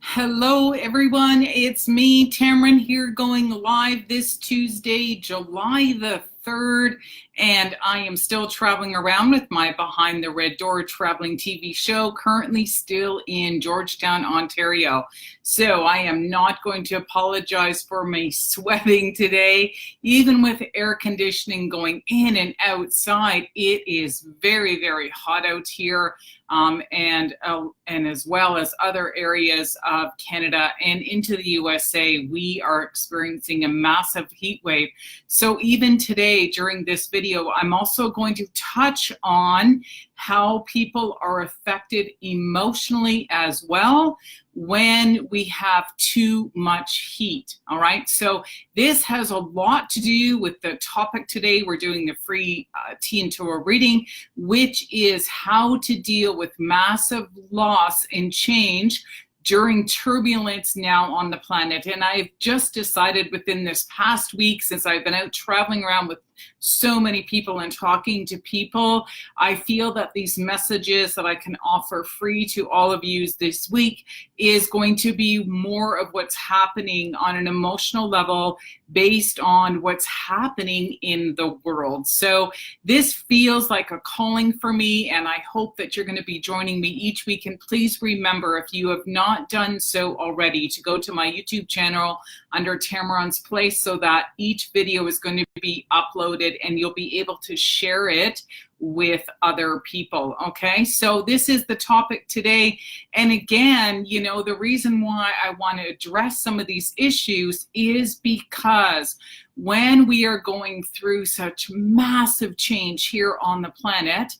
Hello, everyone. It's me, Tamron, here going live this Tuesday, July the 3rd, and I am still traveling around with my Behind the Red Door traveling TV show, currently still in Georgetown, Ontario. So I am not going to apologize for my sweating today. Even with air conditioning going in and outside, it is very, very hot out here. And as well as other areas of Canada and into the USA, we are experiencing a massive heat wave. So even today during this video, I'm also going to touch on how people are affected emotionally as well when we have too much heat. All right, so this has a lot to do with the topic today. We're doing the free Tea and Tarot reading, which is how to deal with massive loss and change during turbulence now on the planet. And I've just decided within this past week, since I've been out traveling around with so many people and talking to people, I feel that these messages that I can offer free to all of you this week is going to be more of what's happening on an emotional level based on what's happening in the world. So this feels like a calling for me, and I hope that you're going to be joining me each week. And please remember, if you have not done so already, to go to my YouTube channel under Tamron's Place, so that each video is going to be uploaded and you'll be able to share it with other people. Okay, so this is the topic today. And again, you know, the reason why I want to address some of these issues is because when we are going through such massive change here on the planet,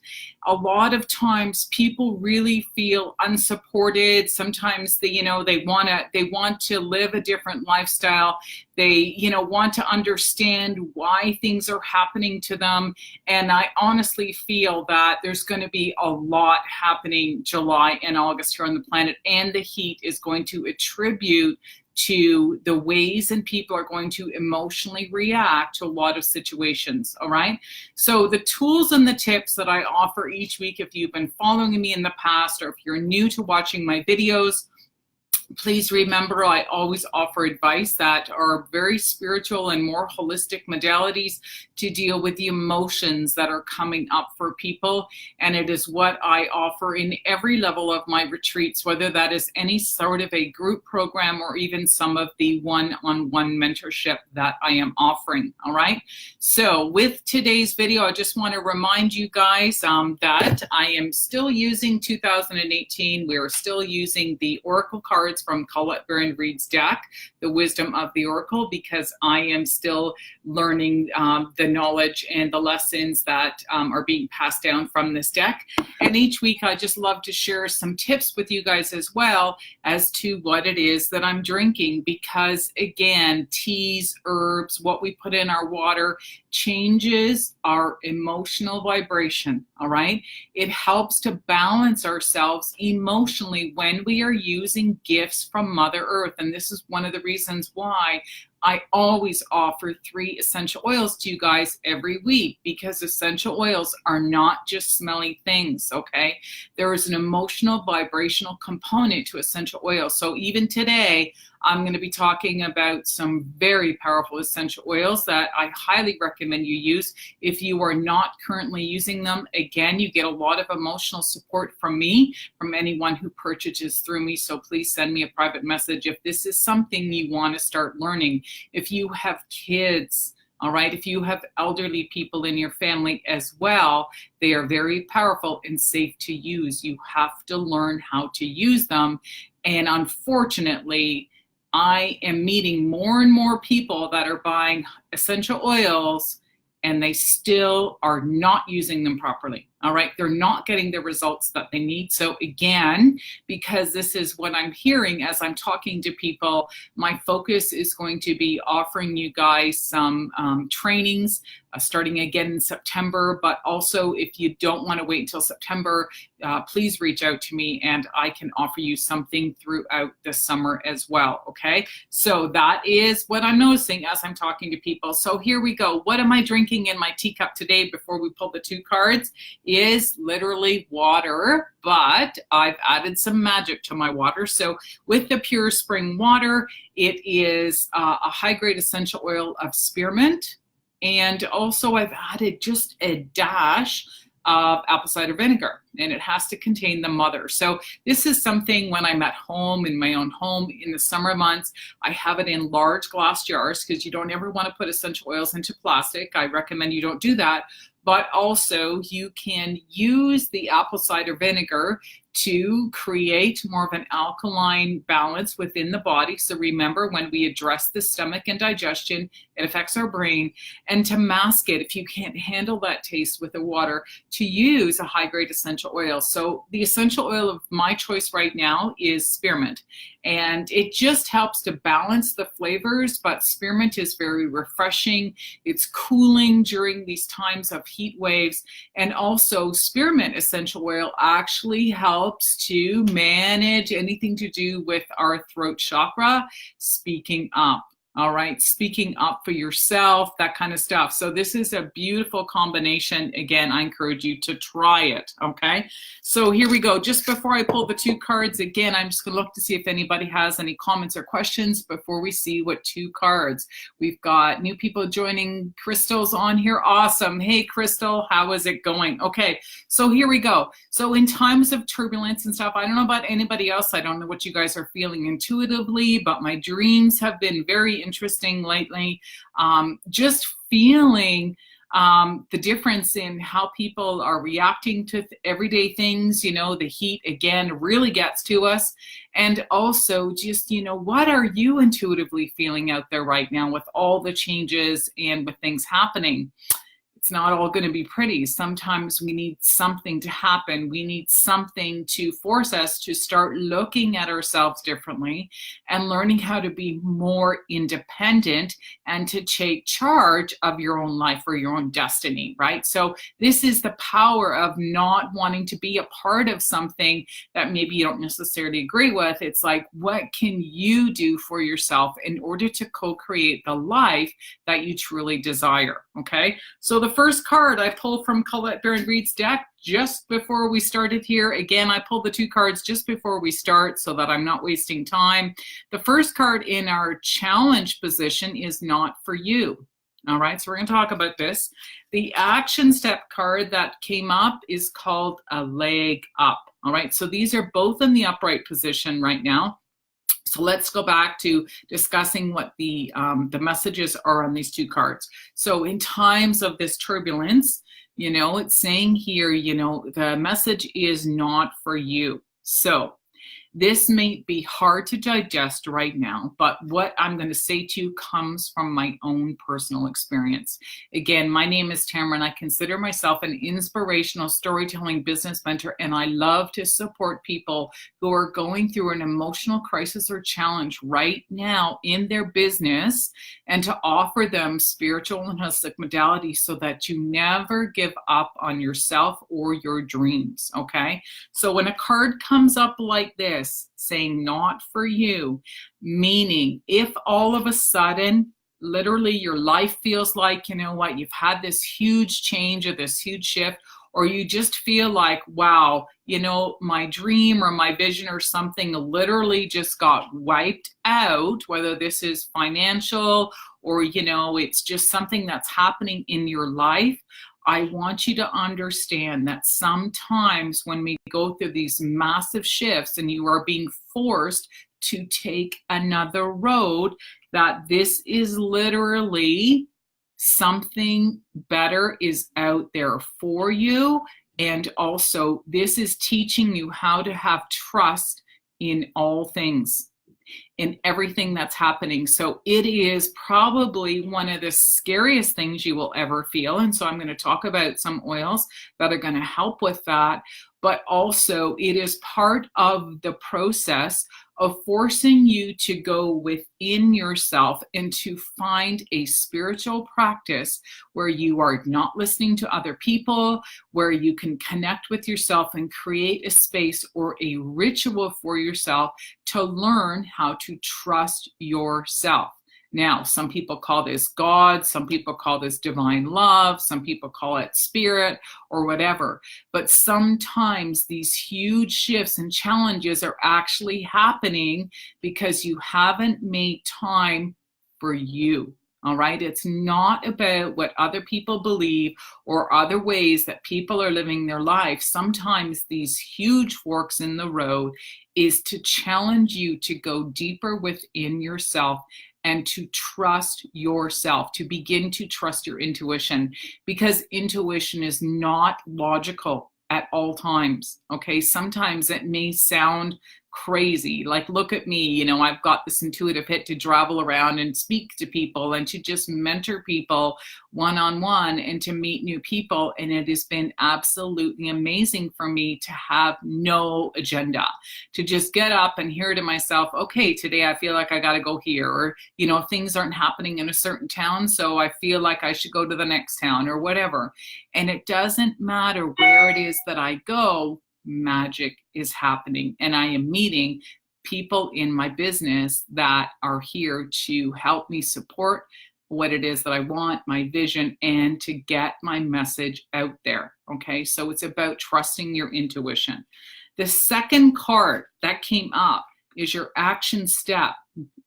a lot of times people really feel unsupported. Sometimes they want to live a different lifestyle. They want to understand why things are happening to them. And I honestly feel that there's going to be a lot happening July and August here on the planet, and the heat is going to attribute to the ways and people are going to emotionally react to a lot of situations. All right, so the tools and the tips that I offer each week, if you've been following me in the past or if you're new to watching my videos, please remember, I always offer advice that are very spiritual and more holistic modalities to deal with the emotions that are coming up for people. And it is what I offer in every level of my retreats, whether that is any sort of a group program or even some of the one-on-one mentorship that I am offering. All right. So with today's video, I just want to remind you guys that I am still using 2018. We are still using the Oracle cards from Colette Baron-Reid's deck, the Wisdom of the Oracle, because I am still learning the knowledge and the lessons that are being passed down from this deck. And each week I just love to share some tips with you guys as well as to what it is that I'm drinking, because again, teas, herbs, what we put in our water changes our emotional vibration. All right, it helps to balance ourselves emotionally when we are using gifts from Mother Earth. And this is one of the reasons why I always offer 3 essential oils to you guys every week, because essential oils are not just smelly things, okay? There is an emotional, vibrational component to essential oils. So even today, I'm going to be talking about some very powerful essential oils that I highly recommend you use. If you are not currently using them, again, you get a lot of emotional support from me, from anyone who purchases through me. So please send me a private message if this is something you want to start learning. If you have kids, all right, if you have elderly people in your family as well, they are very powerful and safe to use. You have to learn how to use them. And unfortunately, I am meeting more and more people that are buying essential oils and they still are not using them properly. All right, they're not getting the results that they need. So again, because this is what I'm hearing as I'm talking to people, my focus is going to be offering you guys some trainings starting again in September. But also, if you don't want to wait until September, please reach out to me and I can offer you something throughout the summer as well. Okay, so that is what I'm noticing as I'm talking to people. So here we go. What am I drinking in my teacup today before we pull the 2 cards? is literally water, but I've added some magic to my water. So with the Pure Spring water, it is a high-grade essential oil of spearmint. And also I've added just a dash of apple cider vinegar, and it has to contain the mother. So this is something when I'm at home, in my own home, in the summer months, I have it in large glass jars because you don't ever want to put essential oils into plastic. I recommend you don't do that. But also you can use the apple cider vinegar to create more of an alkaline balance within the body. So remember, when we address the stomach and digestion, it affects our brain. And to mask it, if you can't handle that taste with the water, to use a high-grade essential oil. So the essential oil of my choice right now is spearmint. And it just helps to balance the flavors, but spearmint is very refreshing. It's cooling during these times of heat waves. And also spearmint essential oil actually helps to manage anything to do with our throat chakra, speaking up. All right, speaking up for yourself, that kind of stuff. So this is a beautiful combination. Again, I encourage you to try it, okay? So here we go. Just before I pull the two cards, again, I'm just gonna look to see if anybody has any comments or questions before we see what two cards. We've got new people joining. Crystal's on here, awesome. Hey, Crystal, how is it going? Okay, so here we go. So in times of turbulence and stuff, I don't know about anybody else. I don't know what you guys are feeling intuitively, but my dreams have been very interesting lately. Just feeling the difference in how people are reacting to everyday things. You know, the heat again really gets to us. And also just, you know, what are you intuitively feeling out there right now with all the changes and with things happening? It's not all going to be pretty. Sometimes we need something to happen. We need something to force us to start looking at ourselves differently and learning how to be more independent and to take charge of your own life or your own destiny, right? So this is the power of not wanting to be a part of something that maybe you don't necessarily agree with. It's like, what can you do for yourself in order to co-create the life that you truly desire, okay? So the first card I pulled from Colette Baron-Reid's deck just before we started here. Again, I pulled the two cards just before we start so that I'm not wasting time. The first card in our challenge position is Not For You. All right, so we're going to talk about this. The action step card that came up is called A Leg Up. All right, so these are both in the upright position right now. So let's go back to discussing what the messages are on these two cards. So in times of this turbulence, you know, it's saying here, you know, the message is not for you. So this may be hard to digest right now, but what I'm going to say to you comes from my own personal experience. Again, my name is Tamara, and I consider myself an inspirational storytelling business mentor, and I love to support people who are going through an emotional crisis or challenge right now in their business, and to offer them spiritual and holistic modalities so that you never give up on yourself or your dreams, okay? So when a card comes up like this, saying not for you, meaning if all of a sudden, literally your life feels like, you know what, you've had this huge change or this huge shift, or you just feel like, wow, you know, my dream or my vision or something literally just got wiped out, whether this is financial or, you know, it's just something that's happening in your life. I want you to understand that sometimes when we go through these massive shifts and you are being forced to take another road, that this is literally something better is out there for you. And also this is teaching you how to have trust in all things, in everything that's happening. So it is probably one of the scariest things you will ever feel. And so I'm going to talk about some oils that are going to help with that. But also it is part of the process of forcing you to go within yourself and to find a spiritual practice where you are not listening to other people, where you can connect with yourself and create a space or a ritual for yourself to learn how to trust yourself. Now, some people call this God, some people call this divine love, some people call it spirit or whatever. But sometimes these huge shifts and challenges are actually happening because you haven't made time for you. All right. It's not about what other people believe or other ways that people are living their life. Sometimes these huge forks in the road is to challenge you to go deeper within yourself and to trust yourself, to begin to trust your intuition, because intuition is not logical at all times. Okay. Sometimes it may sound crazy. Like, look at me, you know, I've got this intuitive hit to travel around and speak to people and to just mentor people one-on-one and to meet new people. And it has been absolutely amazing for me to have no agenda, to just get up and hear to myself, okay, today I feel like I got to go here, or, you know, things aren't happening in a certain town, so I feel like I should go to the next town or whatever. And it doesn't matter where it is that I go, magic is happening, and I am meeting people in my business that are here to help me support what it is that I want, my vision, and to get my message out there. Okay, so it's about trusting your intuition. The second card that came up is your action step,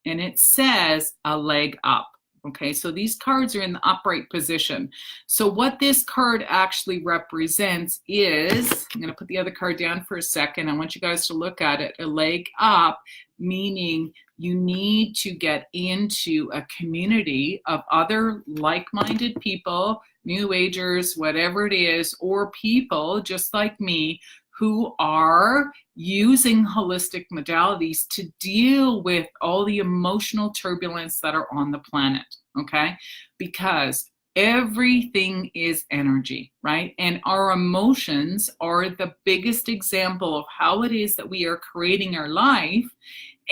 and it says a leg up. Okay, so these cards are in the upright position. So what this card actually represents is, I'm going to put the other card down for a second. I want you guys to look at it. A leg up, meaning you need to get into a community of other like-minded people, new agers, whatever it is, or people just like me who are using holistic modalities to deal with all the emotional turbulence that are on the planet, okay? Because everything is energy, right? And our emotions are the biggest example of how it is that we are creating our life.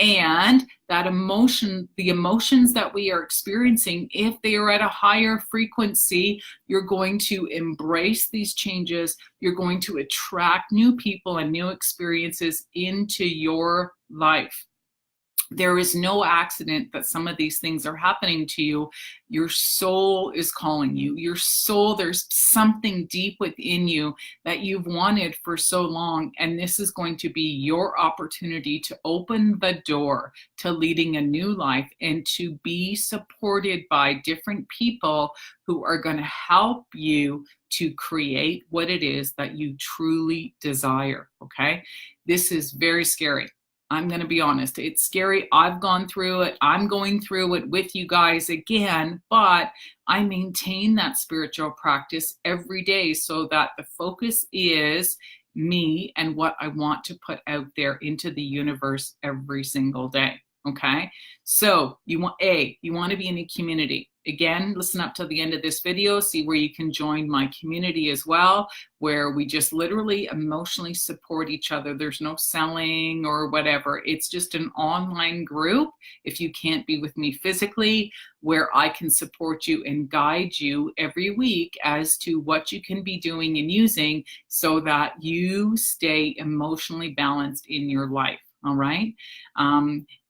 And that emotion, the emotions that we are experiencing, if they are at a higher frequency, you're going to embrace these changes. You're going to attract new people and new experiences into your life. There is no accident that some of these things are happening to you. Your soul is calling you. Your soul, there's something deep within you that you've wanted for so long. And this is going to be your opportunity to open the door to leading a new life and to be supported by different people who are going to help you to create what it is that you truly desire. Okay? This is very scary. I'm going to be honest. It's scary. I've gone through it. I'm going through it with you guys again, but I maintain that spiritual practice every day so that the focus is me and what I want to put out there into the universe every single day. Okay. So you want to be in a community. Again, listen up till the end of this video, see where you can join my community as well, where we just literally emotionally support each other. There's no selling or whatever. It's just an online group, if you can't be with me physically, where I can support you and guide you every week as to what you can be doing and using so that you stay emotionally balanced in your life. All right.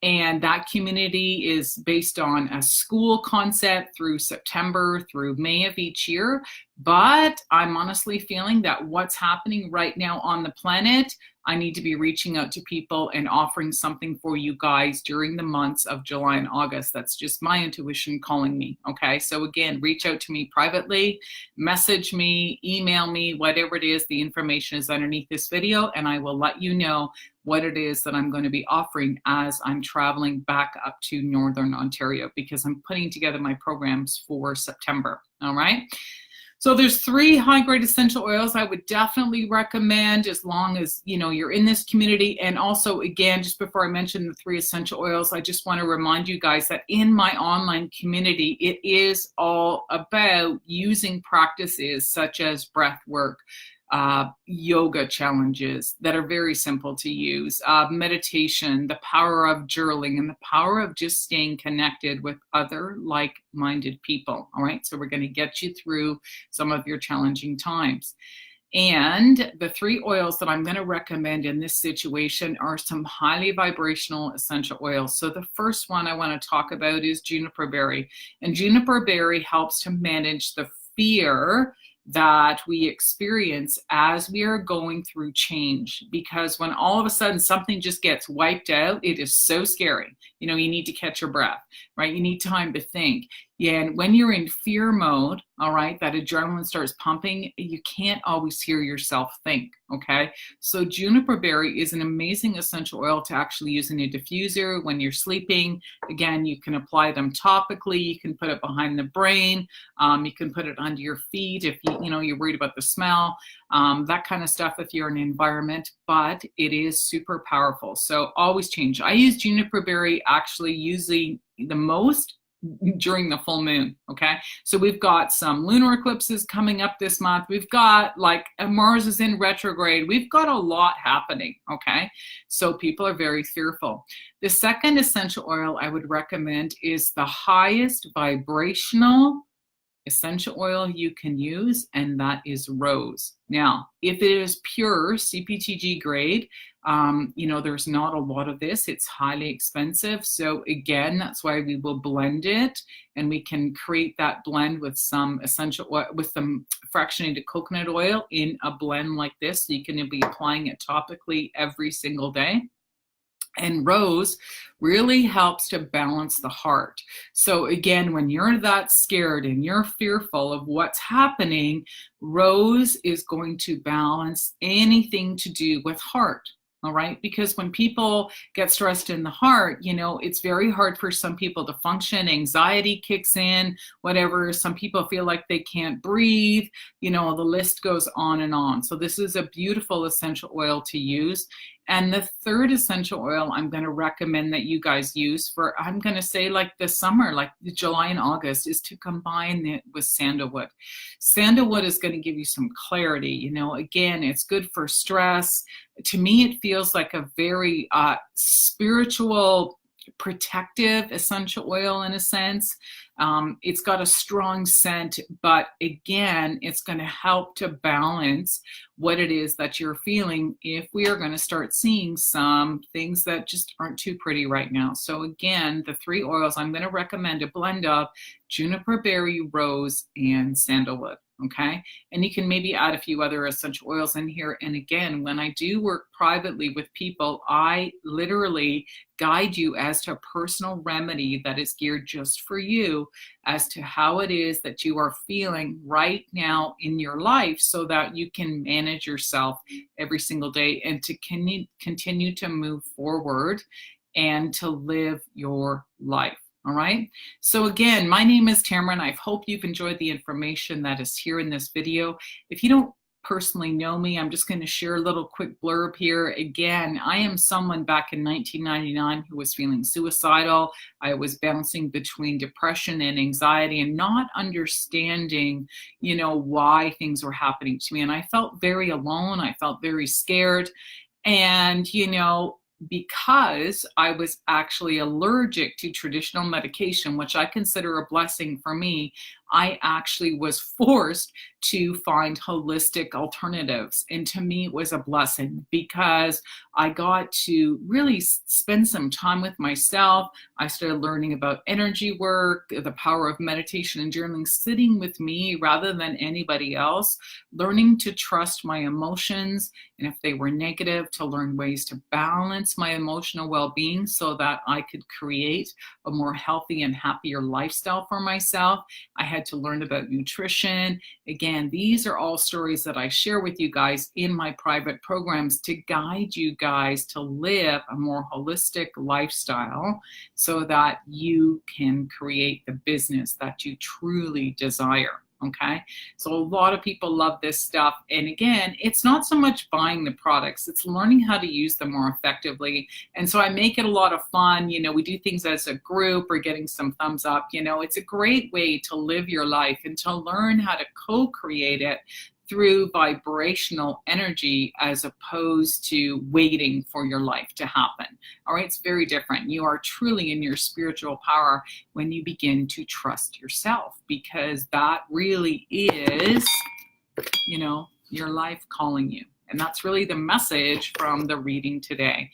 And that community is based on a school concept through September through May of each year. But I'm honestly feeling that what's happening right now on the planet, I need to be reaching out to people and offering something for you guys during the months of July and August. That's just my intuition calling me. Okay. So again, reach out to me privately, message me, email me, whatever it is. The information is underneath this video, and I will let you know what it is that I'm going to be offering as I'm traveling back up to Northern Ontario, because I'm putting together my programs for September. All right. So there's 3 high-grade essential oils I would definitely recommend as long as, you know, you're in this community. And also, again, just before I mention the 3 essential oils, I just want to remind you guys that in my online community, it is all about using practices such as breath work, yoga challenges that are very simple to use, meditation, the power of journaling, and the power of just staying connected with other like-minded people. All right, so we're going to get you through some of your challenging times. And the 3 oils that I'm going to recommend in this situation are some highly vibrational essential oils. So the first one I want to talk about is juniper berry. And juniper berry helps to manage the fear that we experience as we are going through change. Because when all of a sudden something just gets wiped out, it is so scary. You know, you need to catch your breath, right? You need time to think. Yeah, and when you're in fear mode, all right, that adrenaline starts pumping, you can't always hear yourself think, okay? So juniper berry is an amazing essential oil to actually use in a diffuser when you're sleeping. Again, you can apply them topically. You can put it behind the brain. You can put it under your feet if you're worried about the smell, that kind of stuff if you're in an environment, but it is super powerful. So always change. I use juniper berry actually usually the most during the full moon. Okay, so we've got some lunar eclipses coming up this month. We've got like Mars is in retrograde. We've got a lot happening. Okay, so people are very fearful. The second essential oil I would recommend is the highest vibrational essential oil you can use, and that is rose. Now, if it is pure CPTG grade, there's not a lot of this. It's highly expensive. So again, that's why we will blend it, and we can create that blend with some essential oil, with some fractionated coconut oil in a blend like this. So you can be applying it topically every single day. And rose really helps to balance the heart. So again, when you're that scared and you're fearful of what's happening, rose is going to balance anything to do with heart. All right, because when people get stressed in the heart, it's very hard for some people to function. Anxiety kicks in, whatever. Some people feel like they can't breathe. The list goes on and on. So this is a beautiful essential oil to use. And the third essential oil I'm going to recommend that you guys use for, I'm going to say like the summer, like July and August, is to combine it with sandalwood. Sandalwood is going to give you some clarity. Again, it's good for stress. To me, it feels like a very spiritual, protective essential oil in a sense. It's got a strong scent, but again, it's going to help to balance what it is that you're feeling if we are going to start seeing some things that just aren't too pretty right now. So again, the 3 oils I'm going to recommend a blend of juniper berry, rose, and sandalwood. Okay, and you can maybe add a few other essential oils in here. And again, when I do work privately with people, I literally guide you as to a personal remedy that is geared just for you, as to how it is that you are feeling right now in your life, so that you can manage yourself every single day and to continue to move forward and to live your life. All right. So again, my name is Tamara. I hope you've enjoyed the information that is here in this video. If you don't personally know me, I'm just going to share a little quick blurb here. Again, I am someone back in 1999 who was feeling suicidal. I was bouncing between depression and anxiety and not understanding, why things were happening to me. And I felt very alone. I felt very scared. And, because I was actually allergic to traditional medication, which I consider a blessing for me, I actually was forced to find holistic alternatives. And to me, it was a blessing because I got to really spend some time with myself. I started learning about energy work, the power of meditation and journaling, sitting with me rather than anybody else, learning to trust my emotions. And if they were negative, to learn ways to balance my emotional well-being so that I could create a more healthy and happier lifestyle for myself. I had to learn about nutrition. Again, these are all stories that I share with you guys in my private programs to guide you guys to live a more holistic lifestyle so that you can create the business that you truly desire. Okay, so a lot of people love this stuff. And again, it's not so much buying the products, it's learning how to use them more effectively. And so I make it a lot of fun. We do things as a group or getting some thumbs up. It's a great way to live your life and to learn how to co-create it through vibrational energy as opposed to waiting for your life to happen. All right, it's very different. You are truly in your spiritual power when you begin to trust yourself, because that really is, your life calling you. And that's really the message from the reading today.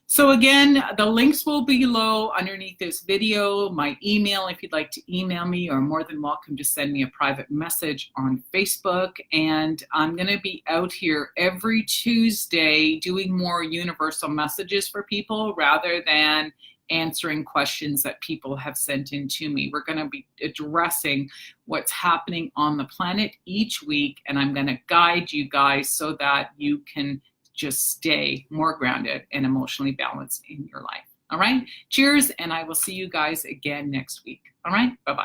So again, the links will be below underneath this video. My email, if you'd like to email me, you're more than welcome to send me a private message on Facebook. And I'm going to be out here every Tuesday doing more universal messages for people rather than answering questions that people have sent in to me. We're going to be addressing what's happening on the planet each week, and I'm going to guide you guys so that you can just stay more grounded and emotionally balanced in your life. All right, cheers, and I will see you guys again next week. All right, bye-bye.